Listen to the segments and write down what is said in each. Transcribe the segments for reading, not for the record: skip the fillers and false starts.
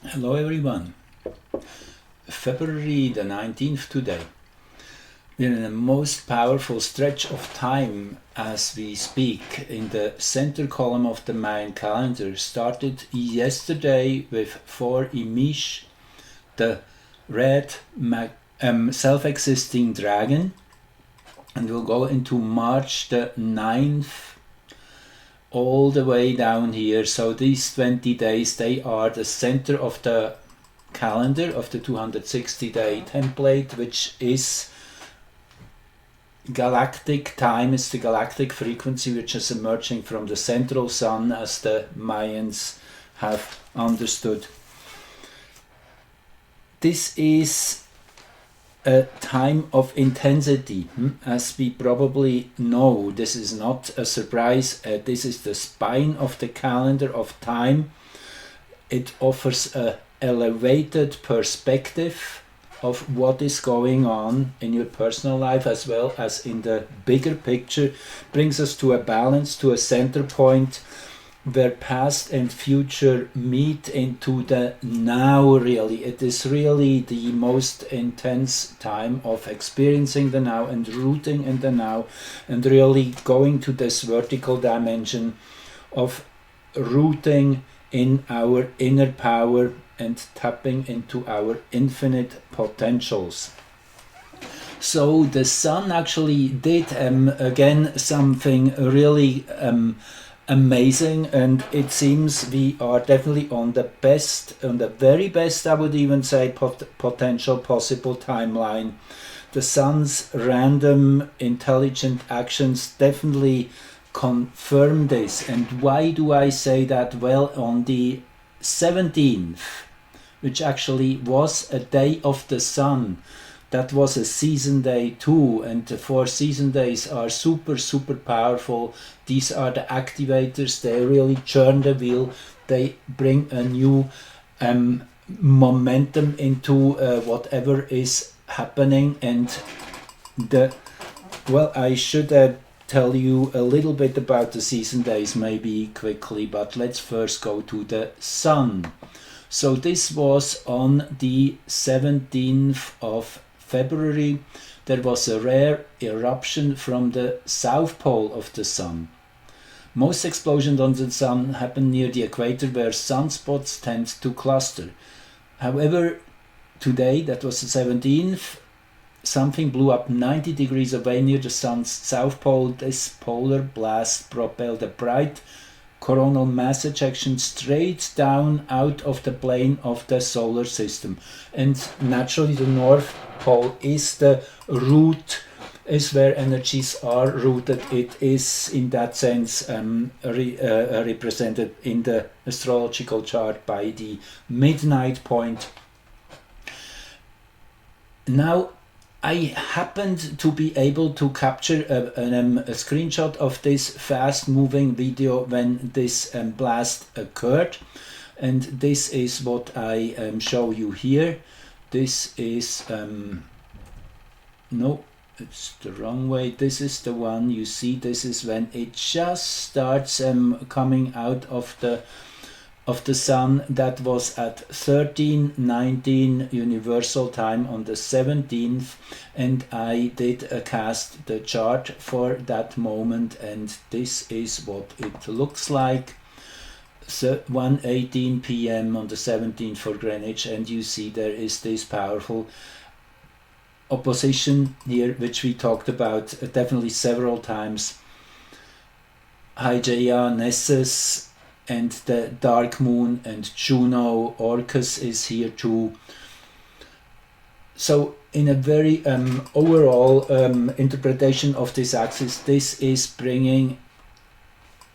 Hello everyone. February the 19th today. We're in the most powerful stretch of time as we speak. In the center column of the Mayan calendar started yesterday with 4 Imish, the red self-existing dragon, and we'll go into March the 9th all the way down here. So these 20 days, they are the center of the calendar of the 260-day template, which is galactic time. Is the galactic frequency which is emerging from the central sun, as the Mayans have understood. This is a time of intensity. As we probably know, this is not a surprise. This is the spine of the calendar of time. It offers a elevated perspective of what is going on in your personal life as well as in the bigger picture, brings us to a balance, to a center point where past and future meet into the now. Really, it is really the most intense time of experiencing the now and rooting in the now, and really going to this vertical dimension of rooting in our inner power and tapping into our infinite potentials. So the sun actually did again something really amazing, and it seems we are definitely on the very best, I would even say, potential possible timeline. The sun's random intelligent actions definitely confirm this. And why do I say that? Well, on the 17th, which actually was a day of the sun, that was a season day too, and the 4 season days are super powerful. These are the activators. They really churn the wheel. They bring a new momentum into whatever is happening. And I should tell you a little bit about the season days maybe quickly, but let's first go to the sun. So this was on the 17th of February. There was a rare eruption from the south pole of the sun. Most explosions on the sun happen near the equator, where sunspots tend to cluster. However, today, that was the 17th, something blew up 90 degrees away near the sun's south pole. This polar blast propelled a bright coronal mass ejection straight down out of the plane of the solar system. And naturally, the North Pole is the root, is where energies are rooted. It is in that sense represented in the astrological chart by the midnight point. Now, I happened to be able to capture a screenshot of this fast-moving video when this blast occurred, and this is what I show you here. This is no, it's the wrong way. This is the one you see. This is when it just starts coming out of the sun. That was at 13:19 universal time on the 17th, and I did cast the chart for that moment, and this is what it looks like. 1:18 p.m. on the 17th for Greenwich, and you see there is this powerful opposition here, which we talked about definitely several times. Hygeia, Nessus, and the dark moon, and Juno, Orcus is here too. So in a very overall interpretation of this axis, this is bringing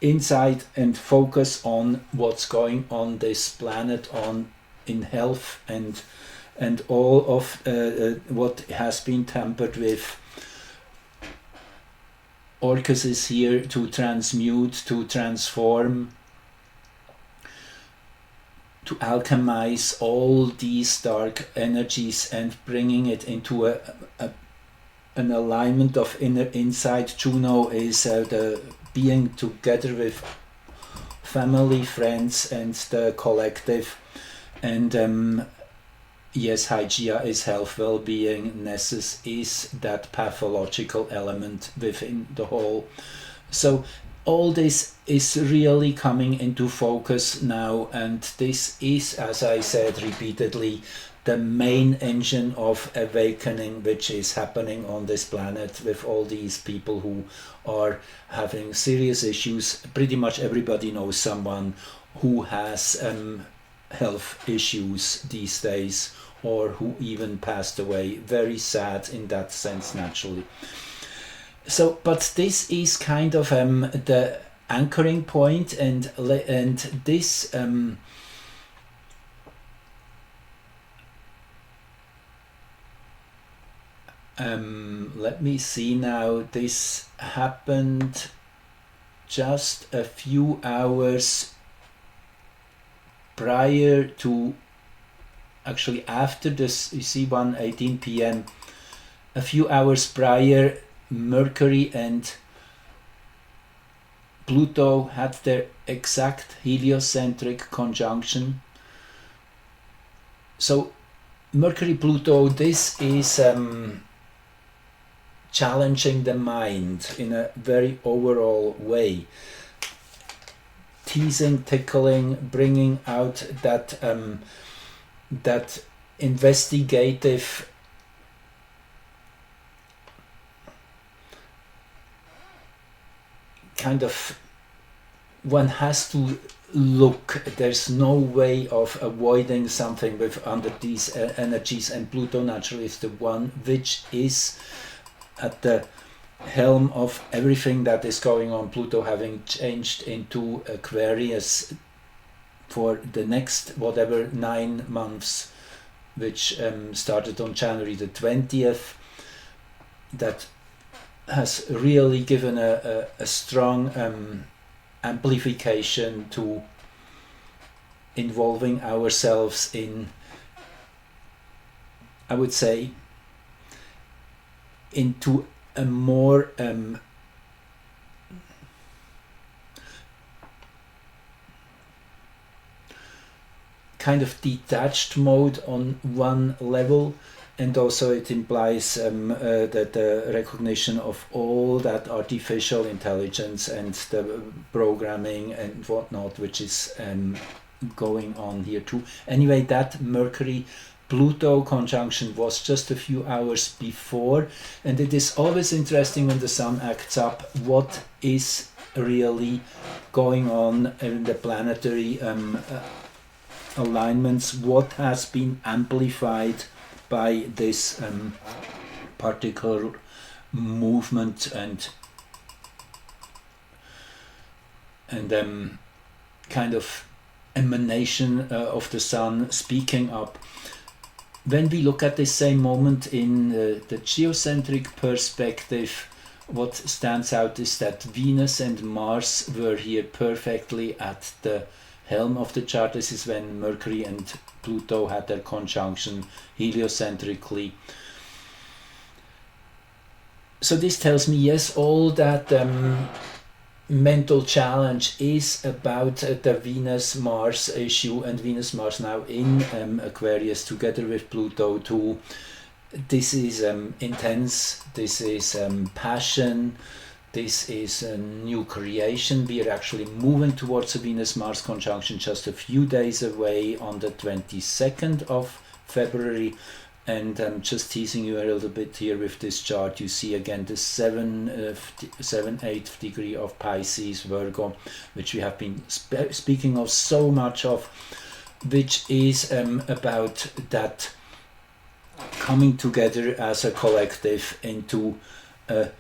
insight and focus on what's going on this planet, in health and all of what has been tampered with. Orcus is here to transmute, to transform, to alchemize all these dark energies and bringing it into an alignment of inner insight. Juno is the being together with family, friends, and the collective. And yes, Hygeia is health, well-being, Nessus is that pathological element within the whole. So all this is really coming into focus now, and this is, as I said repeatedly, the main engine of awakening which is happening on this planet, with all these people who are having serious issues. Pretty much everybody knows someone who has health issues these days, or who even passed away. Very sad in that sense, naturally. So, but this is kind of the anchoring point, and this let me see now. This happened just a few hours prior to, actually after this, you see, 1:18 p.m. A few hours prior, Mercury and Pluto had their exact heliocentric conjunction. So Mercury-Pluto, this is challenging the mind in a very overall way. Teasing, tickling, bringing out that that investigative kind of, one has to look. There's no way of avoiding something with under these energies, and Pluto naturally is the one which is at the helm of everything that is going on. Pluto having changed into Aquarius for the next whatever 9 months, which started on January the 20th, that has really given a strong amplification to involving ourselves in, I would say, into a more kind of detached mode on one level, and also it implies that the recognition of all that artificial intelligence and the programming and whatnot, which is going on here too. Anyway, that Mercury-Pluto conjunction was just a few hours before, and it is always interesting when the Sun acts up what is really going on in the planetary alignments, what has been amplified by this particular movement and kind of emanation of the Sun speaking up. When we look at this same moment in the geocentric perspective, what stands out is that Venus and Mars were here perfectly at the helm of the chart. This is when Mercury and Pluto had their conjunction heliocentrically. So this tells me, yes, all that mental challenge is about the Venus-Mars issue, and Venus-Mars now in Aquarius together with Pluto too. This is intense, this is passion, this is a new creation. We are actually moving towards a Venus-Mars conjunction just a few days away on the 22nd of February. And I'm just teasing you a little bit here with this chart. You see again the 7th degree of Pisces, Virgo, which we have been speaking of so much of, which is about that coming together as a collective into a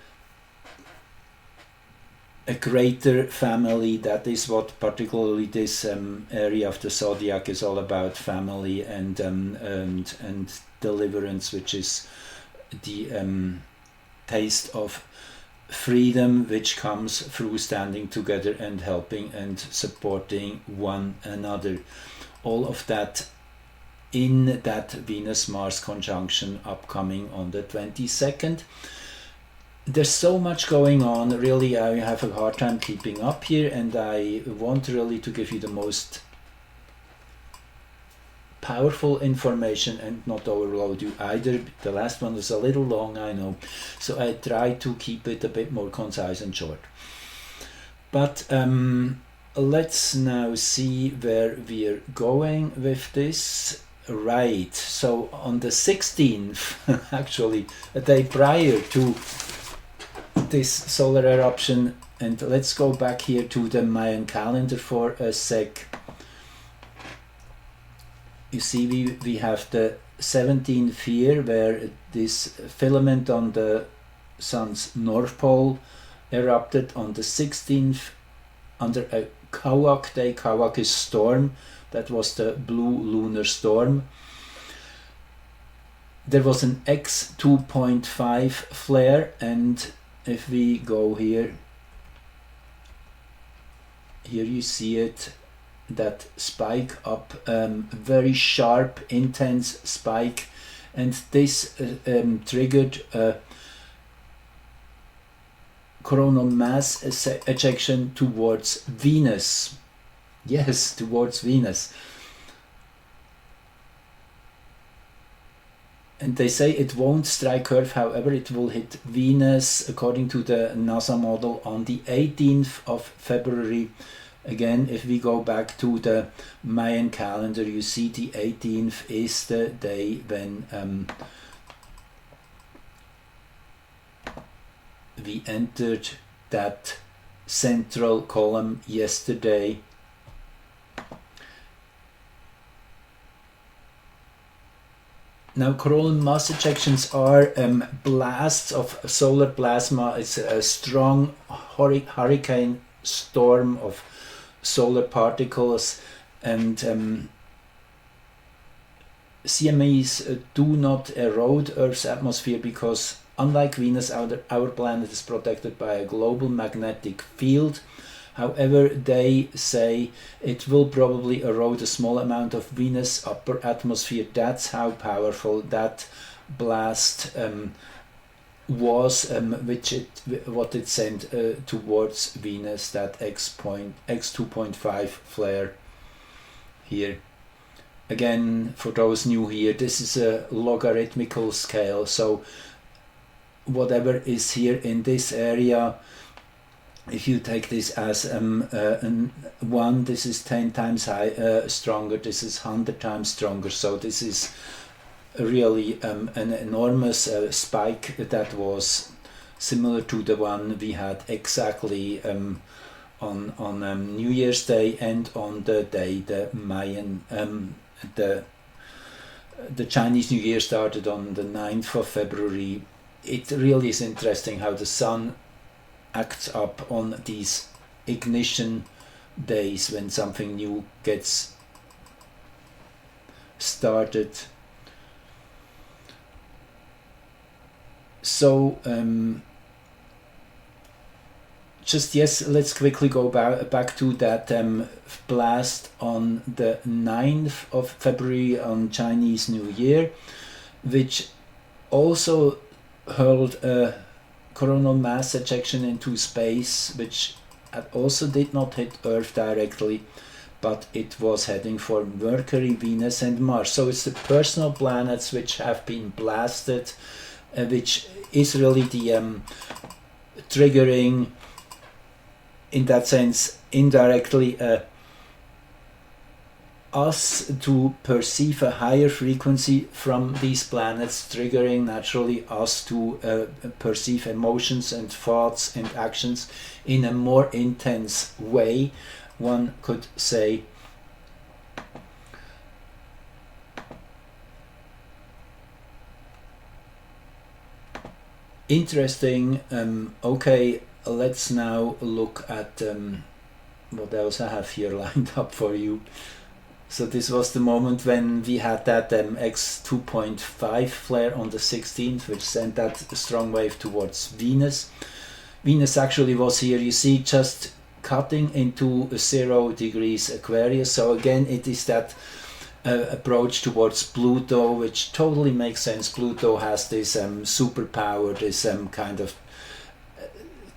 greater family. That is what particularly this area of the zodiac is all about: family and deliverance, which is the taste of freedom, which comes through standing together and helping and supporting one another. All of that in that Venus-Mars conjunction upcoming on the 22nd. There's so much going on, really. I have a hard time keeping up here, and I want really to give you the most powerful information and not overload you either. The last one was a little long, I know, so I try to keep it a bit more concise and short. But let's now see where we're going with this. Right, so on the 16th, actually a day prior to this solar eruption, and let's go back here to the Mayan calendar for a sec. You see, we have the 17th here, where this filament on the sun's north pole erupted on the 16th under a Kawak day. Kawak is storm. That was the blue lunar storm. There was an X 2.5 flare, and if we go here you see it, that spike up, very sharp, intense spike, and this triggered a coronal mass ejection towards Venus. Yes, towards Venus. And they say it won't strike Earth, however it will hit Venus, according to the NASA model, on the 18th of February. Again, if we go back to the Mayan calendar, you see the 18th is the day when we entered that central column yesterday. Now, coronal mass ejections are blasts of solar plasma. It's a strong hurricane storm of solar particles, and CMEs do not erode Earth's atmosphere because, unlike Venus, our planet is protected by a global magnetic field. However, they say it will probably erode a small amount of Venus' upper atmosphere. That's how powerful that blast was, what it sent towards Venus, that X 2.5 flare here. Again, for those new here, this is a logarithmical scale, so whatever is here in this area, if you take this as 1, this is 10 times stronger, this is 100 times stronger, so this is really an enormous spike that was similar to the one we had exactly on New Year's Day, and on the day the Mayan, the Chinese New Year started on the 9th of February. It really is interesting how the sun acts up on these ignition days when something new gets started. So let's quickly go back to that blast on the 9th of February on Chinese New Year, which also hurled a coronal mass ejection into space, which also did not hit Earth directly, but it was heading for Mercury, Venus and Mars. So it's the personal planets which have been blasted, which is really the triggering, in that sense, indirectly us to perceive a higher frequency from these planets, triggering naturally us to perceive emotions and thoughts and actions in a more intense way, one could say. Interesting. Okay, let's now look at what else I have here lined up for you. So this was the moment when we had that X 2.5 flare on the 16th, which sent that strong wave towards Venus. Venus actually was here, you see, just cutting into 0 degrees Aquarius. So again, it is that approach towards Pluto, which totally makes sense. Pluto has this superpower, this kind of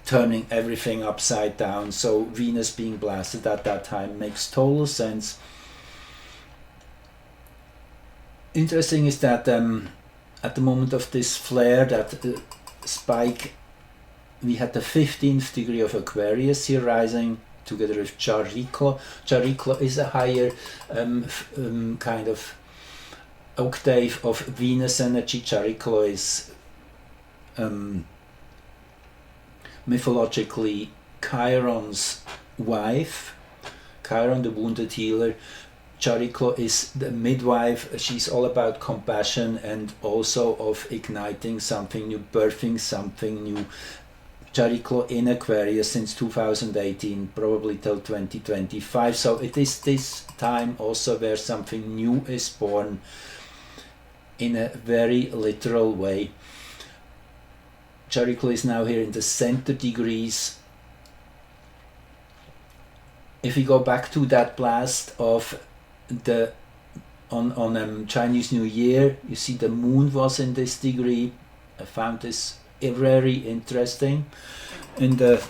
turning everything upside down. So Venus being blasted at that time makes total sense. Interesting is that at the moment of this flare, that spike, we had the 15th degree of Aquarius here rising together with Chariklo. Chariklo is a higher kind of octave of Venus energy. Chariklo is mythologically Chiron's wife, Chiron the wounded healer. Chariklo is the midwife. She's all about compassion and also of igniting something new, birthing something new. Chariklo in Aquarius since 2018, probably till 2025. So it is this time also where something new is born in a very literal way. Chariklo is now here in the center degrees. If we go back to that blast of on Chinese New Year, you see the moon was in this degree. I found this very interesting. In the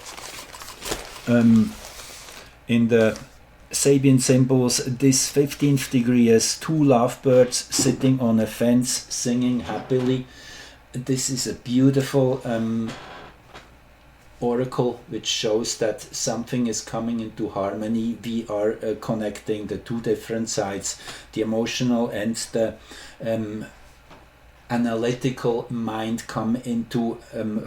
Sabian symbols, this 15th degree has two lovebirds sitting on a fence singing happily. This is a beautiful oracle which shows that something is coming into harmony. We are connecting the two different sides, the emotional and the analytical mind come into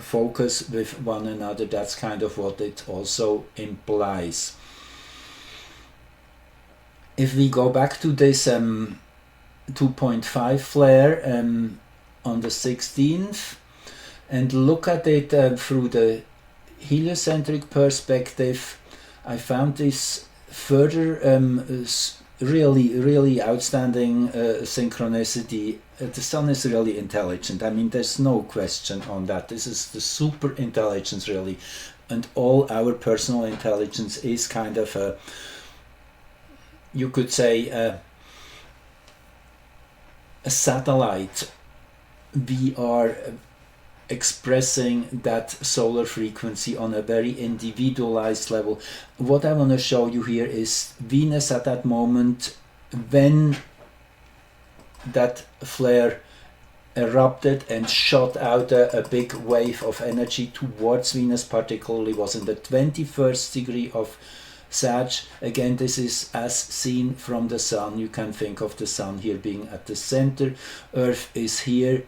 focus with one another. That's kind of what it also implies. If we go back to this 2.5 flare on the 16th and look at it through the heliocentric perspective, I found this further really outstanding synchronicity. The sun is really intelligent. I mean, there's no question on that. This is the super intelligence, really, and all our personal intelligence is kind of a, you could say, a satellite. We are expressing that solar frequency on a very individualized level. What I want to show you here is Venus at that moment when that flare erupted and shot out a big wave of energy towards Venus, particularly was in the 21st degree of Sag. Again, this is as seen from the sun. You can think of the sun here being at the center, Earth is here,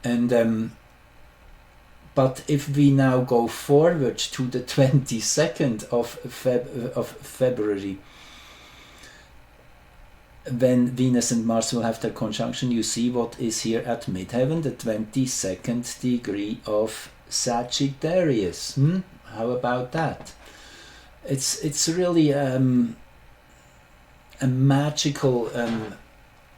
and but if we now go forward to the 22nd of February, when Venus and Mars will have their conjunction, you see what is here at midheaven, the 22nd degree of Sagittarius. How about that? It's really a magical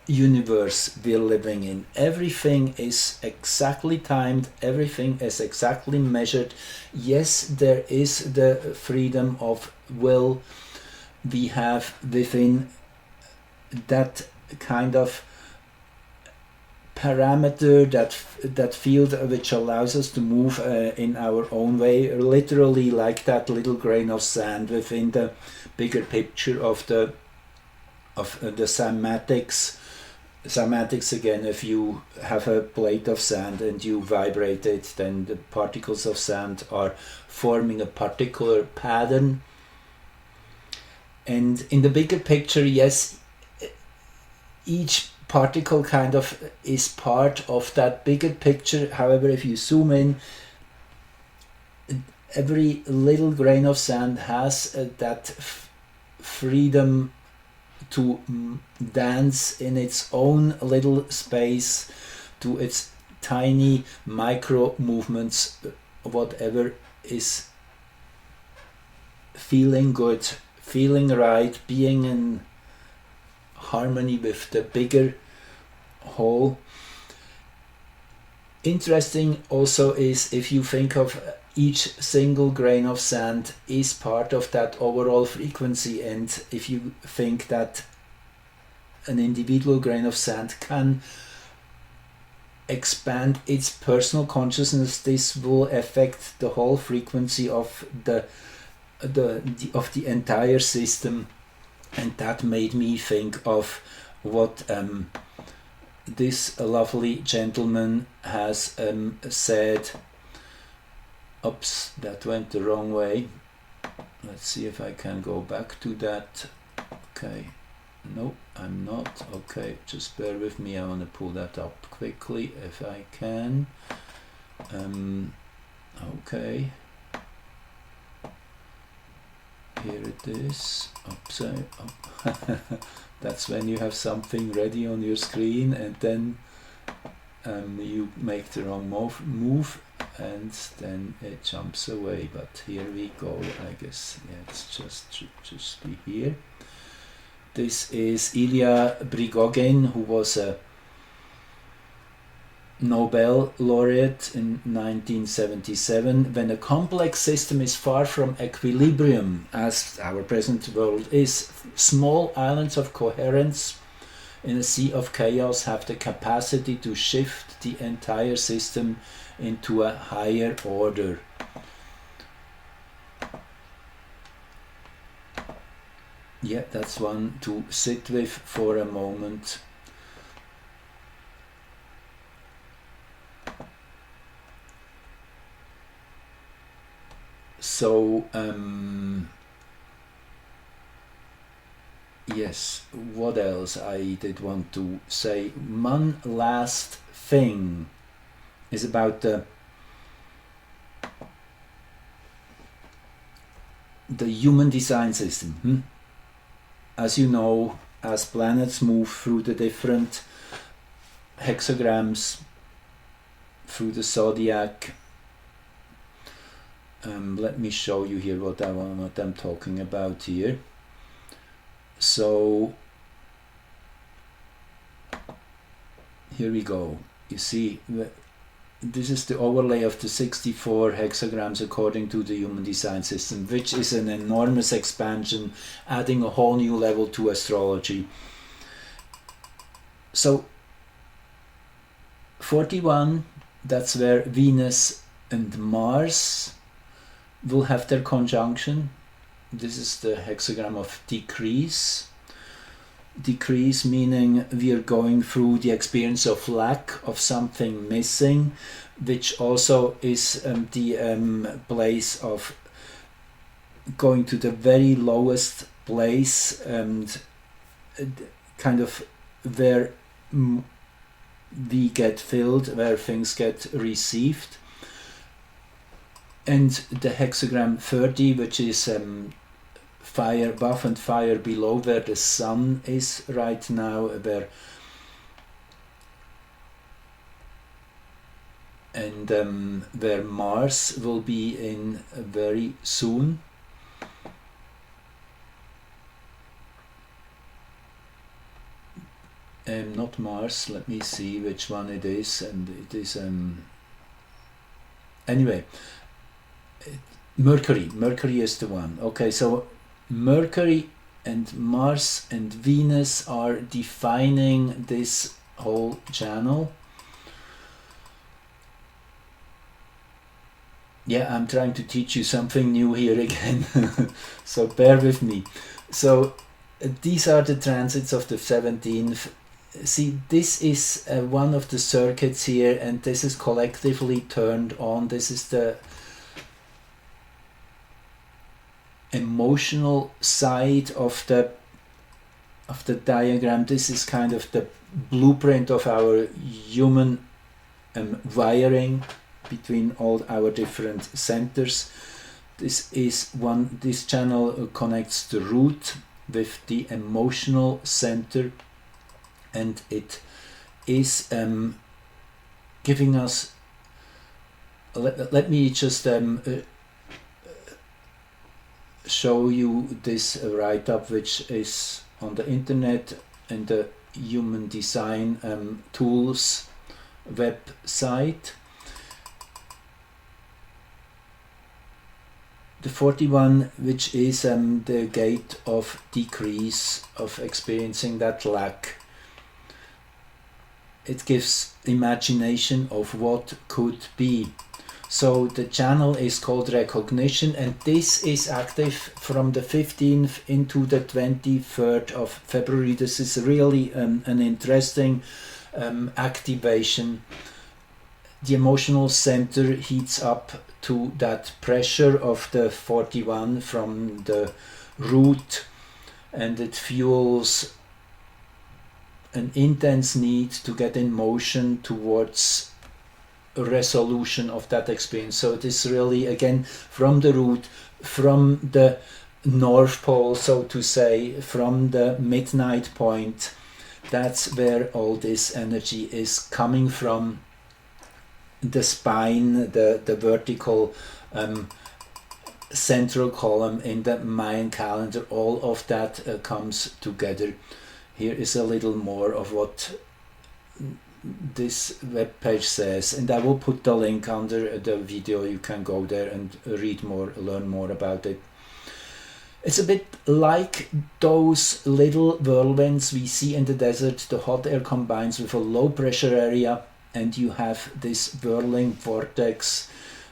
universe we're living in. Everything is exactly timed, everything is exactly measured. Yes, there is the freedom of will we have within that kind of parameter, that field which allows us to move in our own way, literally like that little grain of sand within the bigger picture of the cymatics. Cymatics, again, if you have a plate of sand and you vibrate it, then the particles of sand are forming a particular pattern. And in the bigger picture, yes, each particle kind of is part of that bigger picture. However, if you zoom in, every little grain of sand has that freedom to dance in its own little space, to its tiny micro movements, whatever is feeling good, feeling right, being in harmony with the bigger whole. Interesting also is if you think of each single grain of sand is part of that overall frequency, and if you think that an individual grain of sand can expand its personal consciousness, this will affect the whole frequency of the entire system. And that made me think of what this lovely gentleman has said, oops, that went the wrong way. Let's see if I can go back to that. Okay, no, I'm not. Okay, just bear with me. I want to pull that up quickly if I can. Okay, here it is. Upside up. That's when you have something ready on your screen and then you make the wrong move and then it jumps away. But here we go. I guess, yeah, it's just be here. This is Ilya Prigogine, who was a Nobel laureate in 1977. When a complex system is far from equilibrium, as our present world is, small islands of coherence in a sea of chaos have the capacity to shift the entire system into a higher order. Yeah, that's one to sit with for a moment. So, yes, what else I did want to say? One last thing is about the human design system. As you know, as planets move through the different hexagrams, through the zodiac, let me show you here what I'm talking about here. So here we go. You see, this is the overlay of the 64 hexagrams according to the human design system, which is an enormous expansion, adding a whole new level to astrology. So 41, that's where Venus and Mars will have their conjunction. This is the hexagram of decrease. Decrease meaning we are going through the experience of lack, of something missing, which also is the place of going to the very lowest place and kind of where we get filled, where things get received. And the hexagram 30, which is fire above and fire below, where the sun is right now, where Mars will be in very soon. Not Mars, let me see which one it is, and it is anyway, Mercury is the one. Okay, so Mercury and Mars and Venus are defining this whole channel. Yeah, I'm trying to teach you something new here again, so bear with me. So these are the transits of the 17th. See, this is one of the circuits here, and this is collectively turned on. This is the emotional side of the diagram. This is kind of the blueprint of our human wiring between all our different centers. This channel connects the root with the emotional center, and it is giving us, let me just show you this write-up, which is on the internet and the Human Design Tools website. The 41, which is the gate of decrease, of experiencing that lack. It gives imagination of what could be. So the channel is called recognition, and this is active from the 15th into the 23rd of February. This is really an interesting activation. The emotional center heats up to that pressure of the 41 from the root, and it fuels an intense need to get in motion towards a resolution of that experience. So it is really, again, from the root, from the North Pole, so to say, from the midnight point. That's where all this energy is coming from. The spine, the vertical central column in the Mayan calendar, all of that comes together. Here is a little more of what this web page says, and I will put the link under the video. You can go there and read more, learn more about it. It's a bit like those little whirlwinds we see in the desert. The hot air combines with a low pressure area, and you have this whirling vortex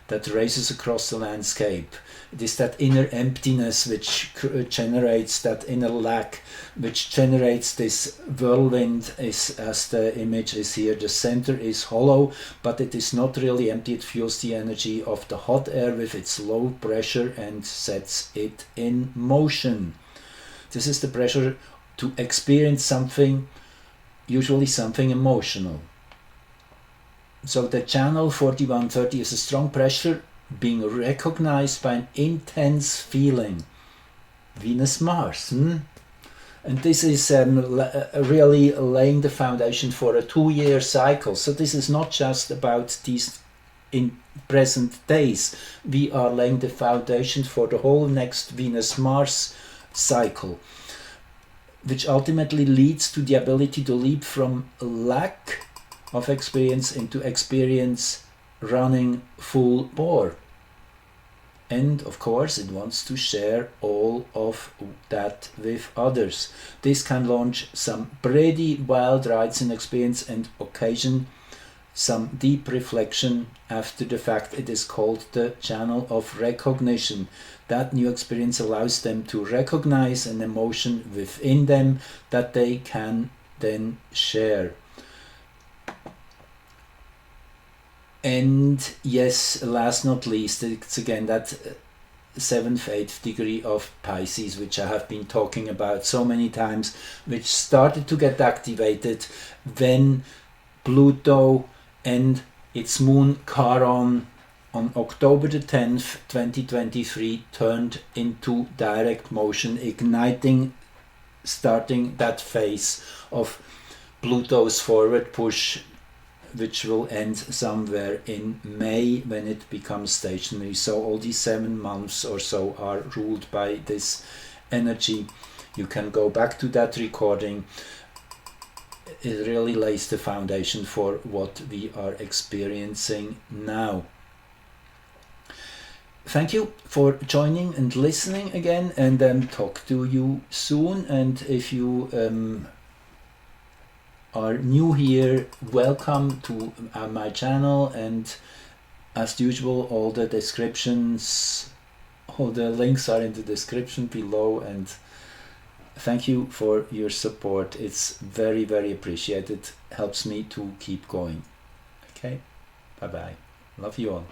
that races across the landscape. It is that inner emptiness which generates that inner lack, which generates this whirlwind, is, as the image is here, the center is hollow, but it is not really empty. It fuels the energy of the hot air with its low pressure and sets it in motion. This is the pressure to experience something, usually something emotional. So the channel 4130 is a strong pressure being recognized by an intense feeling. Venus-Mars. And this is really laying the foundation for a 2-year cycle. So this is not just about these in present days. We are laying the foundation for the whole next Venus-Mars cycle, which ultimately leads to the ability to leap from lack of experience into experience running full bore. And of course it wants to share all of that with others. This can launch some pretty wild rides in experience and occasion some deep reflection. After the fact, it is called the channel of recognition. That new experience allows them to recognize an emotion within them that they can then share. And yes, last not least, it's again that 7th, 8th degree of Pisces, which I have been talking about so many times, which started to get activated when Pluto and its moon Charon on October the 10th, 2023 turned into direct motion, igniting, starting that phase of Pluto's forward push, which will end somewhere in May when it becomes stationary. So all these 7 months or so are ruled by this energy. You can go back to that recording. It really lays the foundation for what we are experiencing now. Thank you for joining and listening again, and talk to you soon. And if you are new here, welcome to my channel, and as usual, all the descriptions, all the links are in the description below, and thank you for your support. It's very, very appreciated. Helps me to keep going. Okay, bye bye. Love you all.